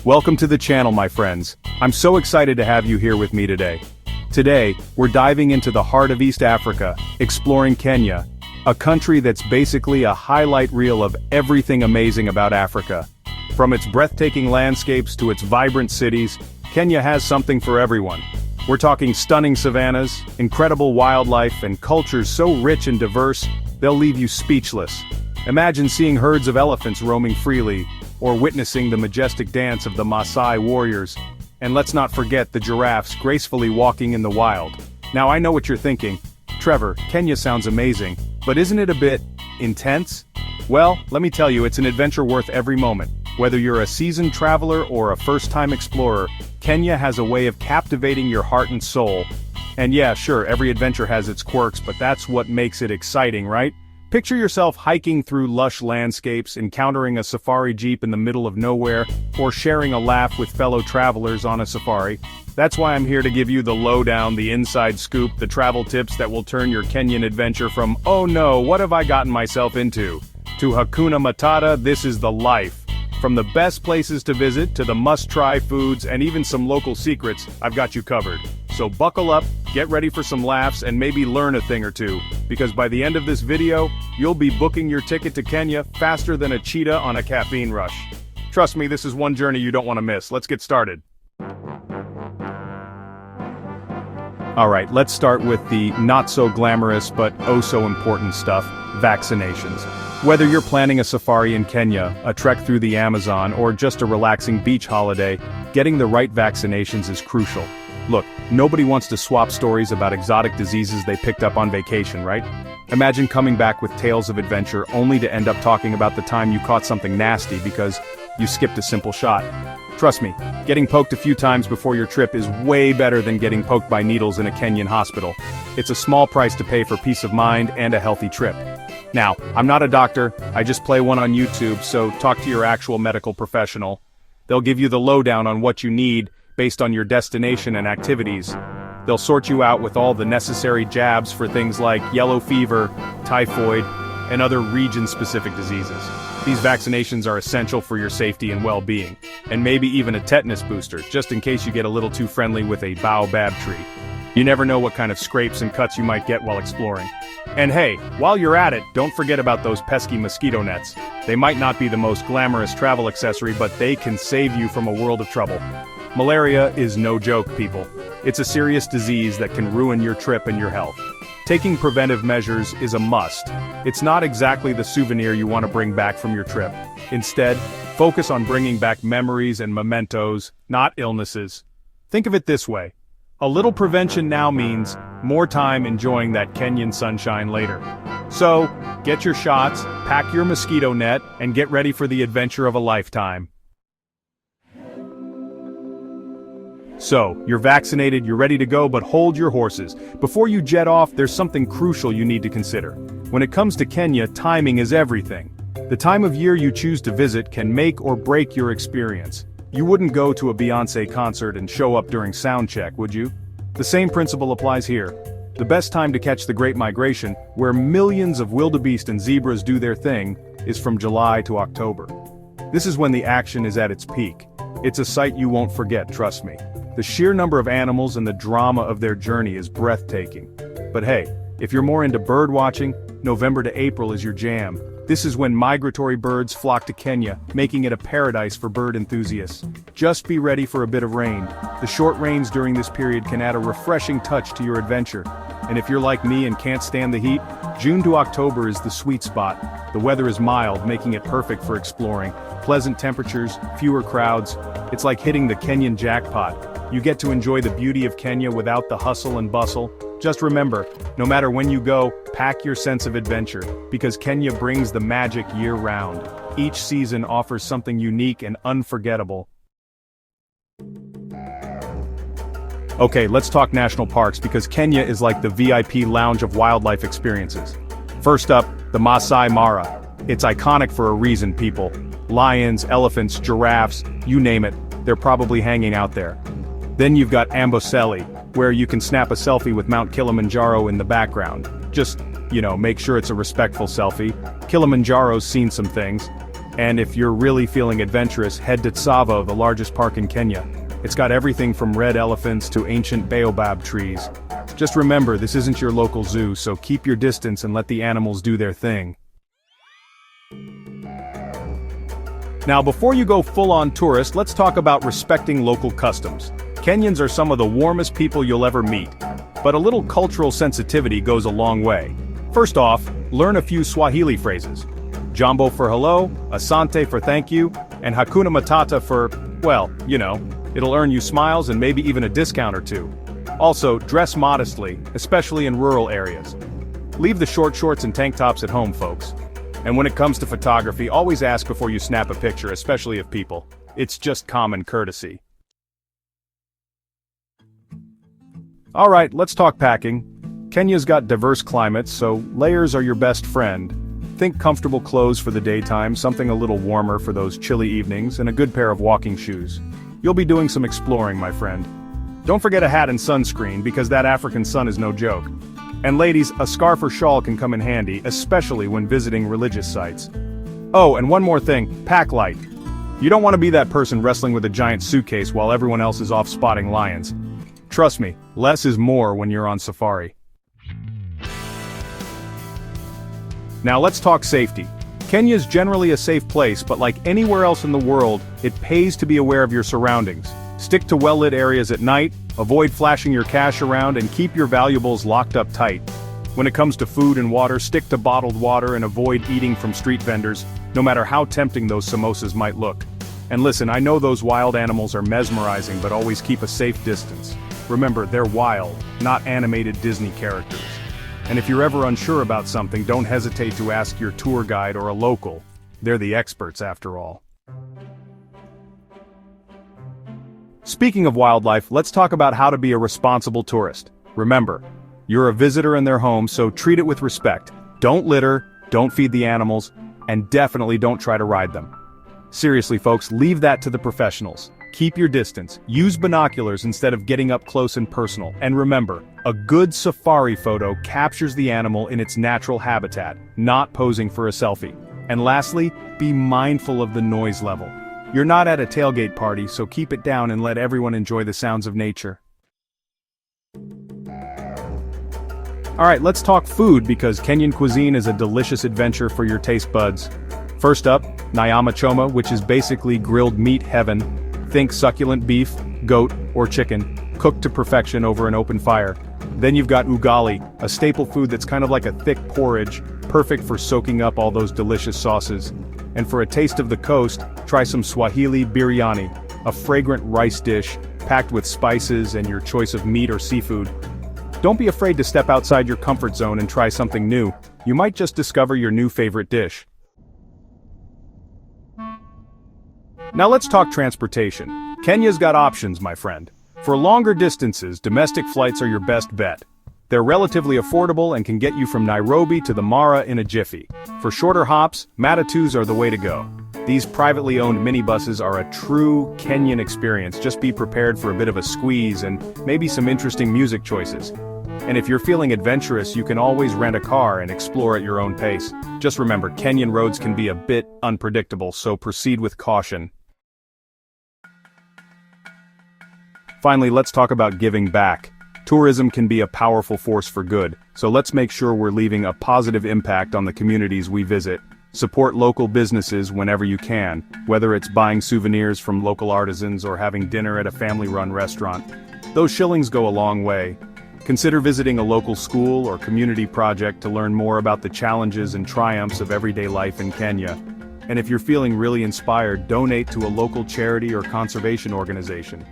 Welcome to the channel, my friends. I'm so excited to have you here with me today. Today, we're diving into the heart of East Africa, exploring Kenya, a country that's basically a highlight reel of everything amazing about Africa. From its breathtaking landscapes to its vibrant cities, Kenya has something for everyone. We're talking stunning savannas, incredible wildlife, and cultures so rich and diverse, they'll leave you speechless. Imagine seeing herds of elephants roaming freely, or witnessing the majestic dance of the Masai warriors. And let's not forget the giraffes gracefully walking in the wild. Now I know what you're thinking. Trevor, Kenya sounds amazing, but isn't it a bit intense? Well, let me tell you, it's an adventure worth every moment. Whether you're a seasoned traveler or a first-time explorer, Kenya has a way of captivating your heart and soul. And yeah, sure, every adventure has its quirks, but that's what makes it exciting, right? Picture yourself hiking through lush landscapes, encountering a safari jeep in the middle of nowhere, or sharing a laugh with fellow travelers on a safari. That's why I'm here to give you the lowdown, the inside scoop, the travel tips that will turn your Kenyan adventure from, "Oh no, what have I gotten myself into?" to Hakuna Matata, this is the life. From the best places to visit, to the must-try foods, and even some local secrets, I've got you covered. So buckle up, get ready for some laughs, and maybe learn a thing or two, because by the end of this video, you'll be booking your ticket to Kenya faster than a cheetah on a caffeine rush. Trust me, this is one journey you don't want to miss. Let's get started. Alright, let's start with the not-so-glamorous but oh-so-important stuff, vaccinations. Whether you're planning a safari in Kenya, a trek through the Amazon, or just a relaxing beach holiday, getting the right vaccinations is crucial. Look, nobody wants to swap stories about exotic diseases they picked up on vacation, right? Imagine coming back with tales of adventure only to end up talking about the time you caught something nasty because you skipped a simple shot. Trust me, getting poked a few times before your trip is way better than getting poked by needles in a Kenyan hospital. It's a small price to pay for peace of mind and a healthy trip. Now, I'm not a doctor, I just play one on YouTube, so talk to your actual medical professional. They'll give you the lowdown on what you need based on your destination and activities. They'll sort you out with all the necessary jabs for things like yellow fever, typhoid, and other region-specific diseases. These vaccinations are essential for your safety and well-being, and maybe even a tetanus booster, just in case you get a little too friendly with a baobab tree. You never know what kind of scrapes and cuts you might get while exploring. And hey, while you're at it, don't forget about those pesky mosquito nets. They might not be the most glamorous travel accessory, but they can save you from a world of trouble. Malaria is no joke, people. It's a serious disease that can ruin your trip and your health. Taking preventive measures is a must. It's not exactly the souvenir you want to bring back from your trip. Instead, focus on bringing back memories and mementos, not illnesses. Think of it this way. A little prevention now means more time enjoying that Kenyan sunshine later. So, get your shots, pack your mosquito net, and get ready for the adventure of a lifetime. So, you're vaccinated, you're ready to go, but hold your horses. Before you jet off, there's something crucial you need to consider. When it comes to Kenya, timing is everything. The time of year you choose to visit can make or break your experience. You wouldn't go to a Beyoncé concert and show up during sound check, would you? The same principle applies here. The best time to catch the Great Migration, where millions of wildebeest and zebras do their thing, is from July to October. This is when the action is at its peak. It's a sight you won't forget, trust me. The sheer number of animals and the drama of their journey is breathtaking. But hey, if you're more into bird watching, November to April is your jam. This is when migratory birds flock to Kenya, making it a paradise for bird enthusiasts. Just be ready for a bit of rain. The short rains during this period can add a refreshing touch to your adventure. And if you're like me and can't stand the heat, June to October is the sweet spot. The weather is mild, making it perfect for exploring. Pleasant temperatures, fewer crowds. It's like hitting the Kenyan jackpot. You get to enjoy the beauty of Kenya without the hustle and bustle. Just remember, no matter when you go, pack your sense of adventure, because Kenya brings the magic year-round. Each season offers something unique and unforgettable. Okay, let's talk national parks, because Kenya is like the VIP lounge of wildlife experiences. First up, the Masai Mara. It's iconic for a reason, people. Lions, elephants, giraffes, you name it, they're probably hanging out there. Then you've got Amboseli, where you can snap a selfie with Mount Kilimanjaro in the background. Just, make sure it's a respectful selfie. Kilimanjaro's seen some things. And if you're really feeling adventurous, head to Tsavo, the largest park in Kenya. It's got everything from red elephants to ancient baobab trees. Just remember, this isn't your local zoo, so keep your distance and let the animals do their thing. Now, before you go full-on tourist, let's talk about respecting local customs. Kenyans are some of the warmest people you'll ever meet, but a little cultural sensitivity goes a long way. First off, learn a few Swahili phrases. Jambo for hello, asante for thank you, and hakuna matata for, well, you know, it'll earn you smiles and maybe even a discount or two. Also, dress modestly, especially in rural areas. Leave the short shorts and tank tops at home, folks. And when it comes to photography, always ask before you snap a picture, especially of people. It's just common courtesy. Alright, let's talk packing. Kenya's got diverse climates, so layers are your best friend. Think comfortable clothes for the daytime, something a little warmer for those chilly evenings, and a good pair of walking shoes. You'll be doing some exploring, my friend. Don't forget a hat and sunscreen, because that African sun is no joke. And ladies, a scarf or shawl can come in handy, especially when visiting religious sites. Oh, and one more thing, pack light. You don't want to be that person wrestling with a giant suitcase while everyone else is off spotting lions. Trust me, less is more when you're on safari. Now let's talk safety. Kenya's generally a safe place, but like anywhere else in the world, it pays to be aware of your surroundings. Stick to well-lit areas at night, avoid flashing your cash around, and keep your valuables locked up tight. When it comes to food and water, stick to bottled water and avoid eating from street vendors, no matter how tempting those samosas might look. And listen, I know those wild animals are mesmerizing, but always keep a safe distance. Remember, they're wild, not animated Disney characters. And if you're ever unsure about something, don't hesitate to ask your tour guide or a local. They're the experts after all. Speaking of wildlife, let's talk about how to be a responsible tourist. Remember, you're a visitor in their home, so treat it with respect. Don't litter, don't feed the animals, and definitely don't try to ride them. Seriously, folks, leave that to the professionals. Keep your distance, use binoculars instead of getting up close and personal, and remember, a good safari photo captures the animal in its natural habitat, not posing for a selfie. And lastly, be mindful of the noise level. You're not at a tailgate party, so keep it down and let everyone enjoy the sounds of nature. Alright, let's talk food because Kenyan cuisine is a delicious adventure for your taste buds. First up, nyama choma, which is basically grilled meat heaven. Think succulent beef, goat, or chicken, cooked to perfection over an open fire. Then you've got ugali, a staple food that's kind of like a thick porridge, perfect for soaking up all those delicious sauces. And for a taste of the coast, try some Swahili biryani, a fragrant rice dish, packed with spices and your choice of meat or seafood. Don't be afraid to step outside your comfort zone and try something new. You might just discover your new favorite dish. Now let's talk transportation. Kenya's got options, my friend. For longer distances, domestic flights are your best bet. They're relatively affordable and can get you from Nairobi to the Mara in a jiffy. For shorter hops, matatus are the way to go. These privately owned minibuses are a true Kenyan experience. Just be prepared for a bit of a squeeze and maybe some interesting music choices. And if you're feeling adventurous, you can always rent a car and explore at your own pace. Just remember, Kenyan roads can be a bit unpredictable, so proceed with caution. Finally, let's talk about giving back. Tourism can be a powerful force for good, so let's make sure we're leaving a positive impact on the communities we visit. Support local businesses whenever you can, whether it's buying souvenirs from local artisans or having dinner at a family-run restaurant. Those shillings go a long way. Consider visiting a local school or community project to learn more about the challenges and triumphs of everyday life in Kenya. And if you're feeling really inspired, donate to a local charity or conservation organization.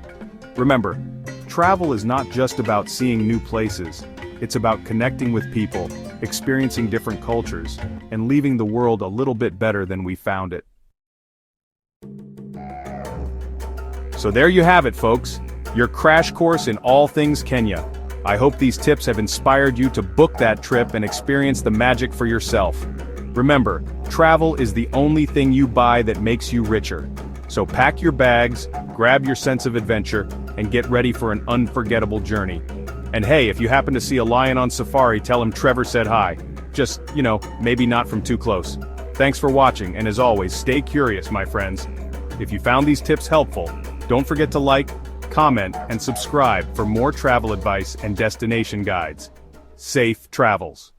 Remember, travel is not just about seeing new places. It's about connecting with people, experiencing different cultures, and leaving the world a little bit better than we found it. So there you have it, folks. Your crash course in all things Kenya. I hope these tips have inspired you to book that trip and experience the magic for yourself. Remember, travel is the only thing you buy that makes you richer. So pack your bags, grab your sense of adventure, and get ready for an unforgettable journey. And hey, if you happen to see a lion on safari, tell him Trevor said hi. Just, maybe not from too close. Thanks for watching, and as always, stay curious, my friends. If you found these tips helpful, don't forget to like, comment, and subscribe for more travel advice and destination guides. Safe travels.